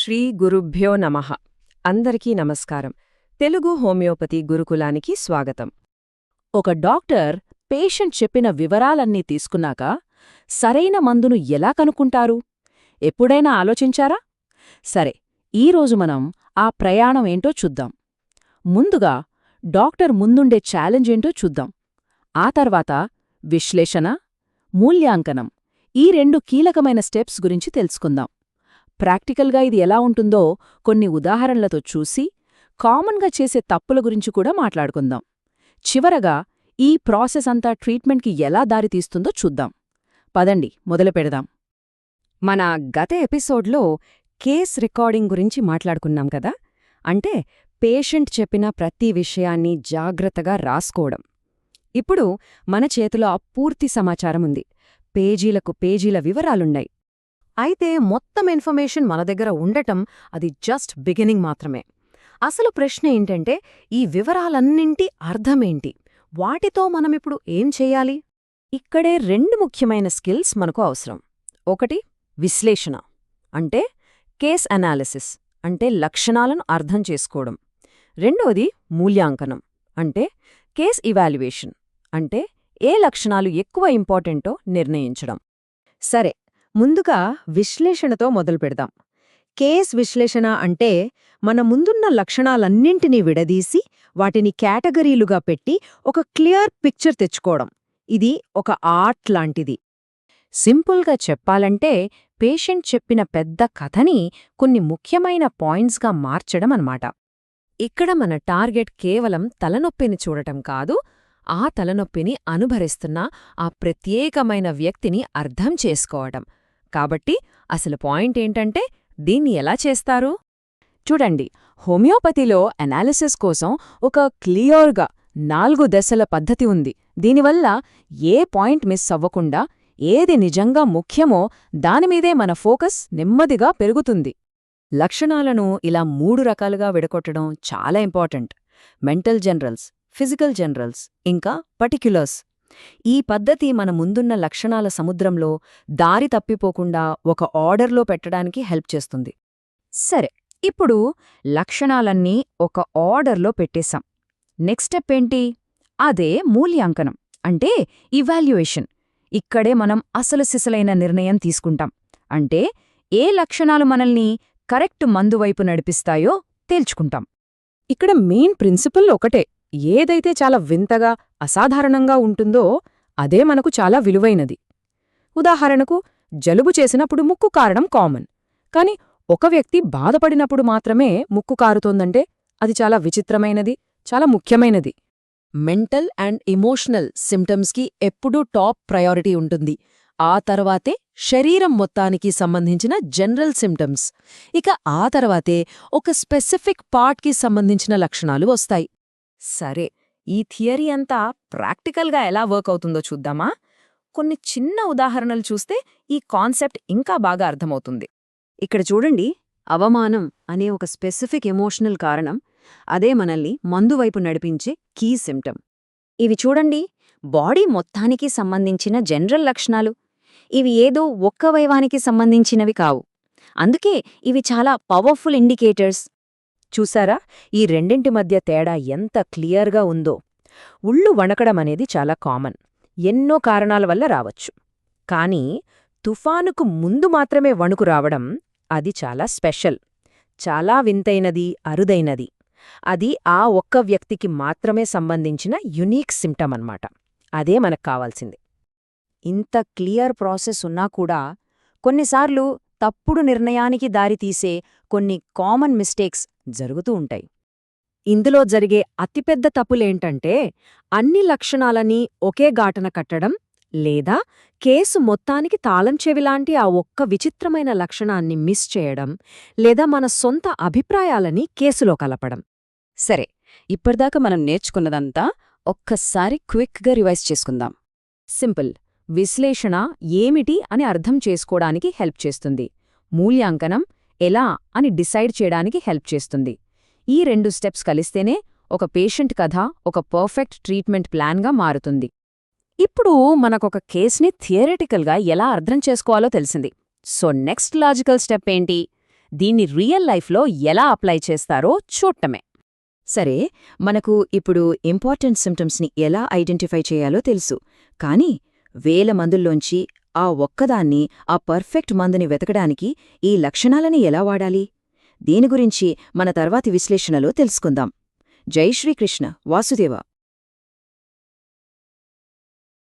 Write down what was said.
శ్రీ గురుభ్యో నమః. అందరికీ నమస్కారం. తెలుగు హోమియోపతి గురుకులానికి స్వాగతం. ఒక డాక్టర్ పేషెంట్ చెప్పిన వివరాలన్నీ తీసుకున్నాక సరైన మందును ఎలా కనుక్కుంటారు? ఎప్పుడైనా ఆలోచించారా? సరే, ఈరోజు మనం ఆ ప్రయాణం ఏంటో చూద్దాం. ముందుగా డాక్టర్ ముందుండే ఛాలెంజ్ ఏంటో చూద్దాం. ఆ తర్వాత విశ్లేషణ, మూల్యాంకనం, ఈ రెండు కీలకమైన స్టెప్స్ గురించి తెలుసుకుందాం. ప్రాక్టికల్గా ఇది ఎలా ఉంటుందో కొన్ని ఉదాహరణలతో చూసి కామన్గా చేసే తప్పుల గురించి కూడా మాట్లాడుకుందాం. చివరగా ఈ ప్రాసెస్ అంతా ట్రీట్మెంట్కి ఎలా దారితీస్తుందో చూద్దాం. పదండి, మొదలు పెడదాం. మన గత ఎపిసోడ్లో కేస్ రికార్డింగ్ గురించి మాట్లాడుకున్నాం కదా, అంటే పేషెంట్ చెప్పిన ప్రతి విషయాన్ని జాగ్రత్తగా రాసుకోవడం. ఇప్పుడు మన చేతిలో ఆ పూర్తి సమాచారం ఉంది. పేజీలకు పేజీల వివరాలున్నాయి. అయితే మొత్తం ఇన్ఫర్మేషన్ మన దగ్గర ఉండటం అది జస్ట్ బిగినింగ్ మాత్రమే. అసలు ప్రశ్న ఏంటంటే, ఈ వివరాలన్నింటి అర్థమేంటి? వాటితో మనమిప్పుడు ఏం చెయ్యాలి? ఇక్కడే రెండు ముఖ్యమైన స్కిల్స్ మనకు అవసరం. ఒకటి విశ్లేషణ, అంటే కేస్ అనాలిసిస్, అంటే లక్షణాలను అర్థం చేసుకోవడం. రెండోది మూల్యాంకనం, అంటే కేస్ ఇవాల్యుయేషన్, అంటే ఏ లక్షణాలు ఎక్కువ ఇంపార్టెంటో నిర్ణయించడం. సరే, ముందుగా విశ్లేషణతో మొదలుపెడదాం. కేస్ విశ్లేషణ అంటే మన ముందున్న లక్షణాలన్నింటినీ విడదీసి వాటిని కేటగిరీలుగా పెట్టి ఒక క్లియర్ పిక్చర్ తెచ్చుకోవడం. ఇది ఒక ఆర్ట్ లాంటిది. సింపుల్గా చెప్పాలంటే పేషెంట్ చెప్పిన పెద్ద కథని కొన్ని ముఖ్యమైన పాయింట్స్గా మార్చడం అన్నమాట. ఇక్కడ మన టార్గెట్ కేవలం తలనొప్పిని చూడటం కాదు, ఆ తలనొప్పిని అనుభరిస్తున్న ఆ ప్రత్యేకమైన వ్యక్తిని అర్థం చేసుకోవడం. కాబట్టి అసలు పాయింట్ ఏంటంటే, దీన్ని ఎలా చేస్తారు? చూడండి, హోమియోపతిలో అనాలిసిస్ కోసం ఒక క్లియర్గా 4 దశల పద్ధతి ఉంది. దీనివల్ల ఏ పాయింట్ మిస్ అవ్వకుండా ఏది నిజంగా ముఖ్యమో దానిమీదే మన ఫోకస్ నెమ్మదిగా పెరుగుతుంది. లక్షణాలను ఇలా 3 రకాలుగా విడగొట్టడం చాలా important: mental generals, physical generals, ఇంకా పర్టిక్యులర్స్. ఈ పద్ధతి మన ముందున్న లక్షణాల సముద్రంలో దారి తప్పిపోకుండా ఒక ఆర్డర్లో పెట్టడానికి హెల్ప్ చేస్తుంది. సరే, ఇప్పుడు లక్షణాలన్నీ ఒక ఆర్డర్లో పెట్టేశాం. నెక్స్ట్ స్టెప్ ఏంటి? అదే మూల్యాంకనం, అంటే ఇవాల్యుయేషన్. ఇక్కడే మనం అసలు సిసలైన నిర్ణయం తీసుకుంటాం. అంటే ఏ లక్షణాలు మనల్ని కరెక్ట్ మందువైపు నడిపిస్తాయో తేల్చుకుంటాం. ఇక్కడ మెయిన్ ప్రిన్సిపల్ ఒకటే: ఏదైతే చాలా వింతగా, అసాధారణంగా ఉంటుందో అదే మనకు చాలా విలువైనది. ఉదాహరణకు, జలుబు చేసినప్పుడు ముక్కు కారడం కామన్, కాని ఒక వ్యక్తి బాధపడినప్పుడు మాత్రమే ముక్కు కారుతోందంటే అది చాలా విచిత్రమైనది, చాలా ముఖ్యమైనది. మెంటల్ అండ్ ఎమోషనల్ సిమ్టమ్స్కి ఎప్పుడూ టాప్ ప్రయారిటీ ఉంటుంది. ఆ తర్వాతే శరీరం మొత్తానికి సంబంధించిన జనరల్ సిమ్టమ్స్. ఇక ఆ తర్వాతే ఒక స్పెసిఫిక్ పార్ట్కి సంబంధించిన లక్షణాలు వస్తాయి. సరే, ఈ థియరీ అంతా ప్రాక్టికల్గా ఎలా వర్క్ అవుతుందో చూద్దామా? కొన్ని చిన్న ఉదాహరణలు చూస్తే ఈ కాన్సెప్ట్ ఇంకా బాగా అర్థమవుతుంది. ఇక్కడ చూడండి, అవమానం అనే ఒక స్పెసిఫిక్ ఎమోషనల్ కారణం, అదే మనల్ని మందువైపు నడిపించే కీ సిమ్టమ్. ఇవి చూడండి, బాడీ మొత్తానికి సంబంధించిన జనరల్ లక్షణాలు. ఇవి ఏదో ఒక్క అవయవానికి సంబంధించినవి కావు. అందుకే ఇవి చాలా పవర్ఫుల్ ఇండికేటర్స్. చూసారా, ఈ రెండింటి మధ్య తేడా ఎంత క్లియర్గా ఉందో? ఉళ్ళు వణకడం అనేది చాలా కామన్, ఎన్నో కారణాల వల్ల రావచ్చు. కానీ తుఫానుకు ముందు మాత్రమే వణుకు రావడం, అది చాలా స్పెషల్, చాలా వింతైనది, అరుదైనది. అది ఆ ఒక్క వ్యక్తికి మాత్రమే సంబంధించిన యునీక్ సిమ్టమ్ అన్నమాట. అదే మనకు కావాల్సింది. ఇంత క్లియర్ ప్రాసెస్ ఉన్నా కూడా కొన్నిసార్లు తప్పుడు నిర్ణయానికి దారితీసే కొన్ని కామన్ మిస్టేక్స్ జరుగుతూ ఉంటాయి. ఇందులో జరిగే అతిపెద్ద తప్పులేంటంటే, అన్ని లక్షణాలని ఒకే గాటన కట్టడం, లేదా కేసు మొత్తానికి తాళం చెవిలాంటి ఆ ఒక్క విచిత్రమైన లక్షణాన్ని మిస్ చేయడం, లేదా మన సొంత అభిప్రాయాలని కేసులో కలపడం. సరే, ఇప్పటిదాకా మనం నేర్చుకున్నదంతా ఒక్కసారి క్విక్గా రివైజ్ చేసుకుందాం. సింపుల్: విశ్లేషణ ఏమిటి అని అర్థం చేసుకోవడానికి హెల్ప్ చేస్తుంది. మూల్యాంకనం ఎలా అని డిసైడ్ చేయడానికి హెల్ప్ చేస్తుంది. ఈ 2 స్టెప్స్ కలిస్తేనే ఒక పేషెంట్ కథ ఒక పర్ఫెక్ట్ ట్రీట్మెంట్ ప్లాన్గా మారుతుంది. ఇప్పుడు మనకొక కేస్ని థియరిటికల్గా ఎలా అర్థం చేసుకోవాలో తెలిసింది. సో నెక్స్ట్ లాజికల్ స్టెప్ ఏంటి? దీన్ని రియల్ లైఫ్లో ఎలా అప్లై చేస్తారో చూడటమే. సరే, మనకు ఇప్పుడు ఇంపార్టెంట్ సిమ్టమ్స్ని ఎలా ఐడెంటిఫై చేయాలో తెలుసు. కానీ వేల మందుల్లోంచి ఆ ఒక్కదాన్ని, ఆ పర్ఫెక్ట్ మందుని వెతకడానికి ఈ లక్షణాలని ఎలా వాడాలి? దీని గురించి మన తర్వాతి విశ్లేషణలో తెలుసుకుందాం. జై శ్రీకృష్ణ, వాసుదేవ.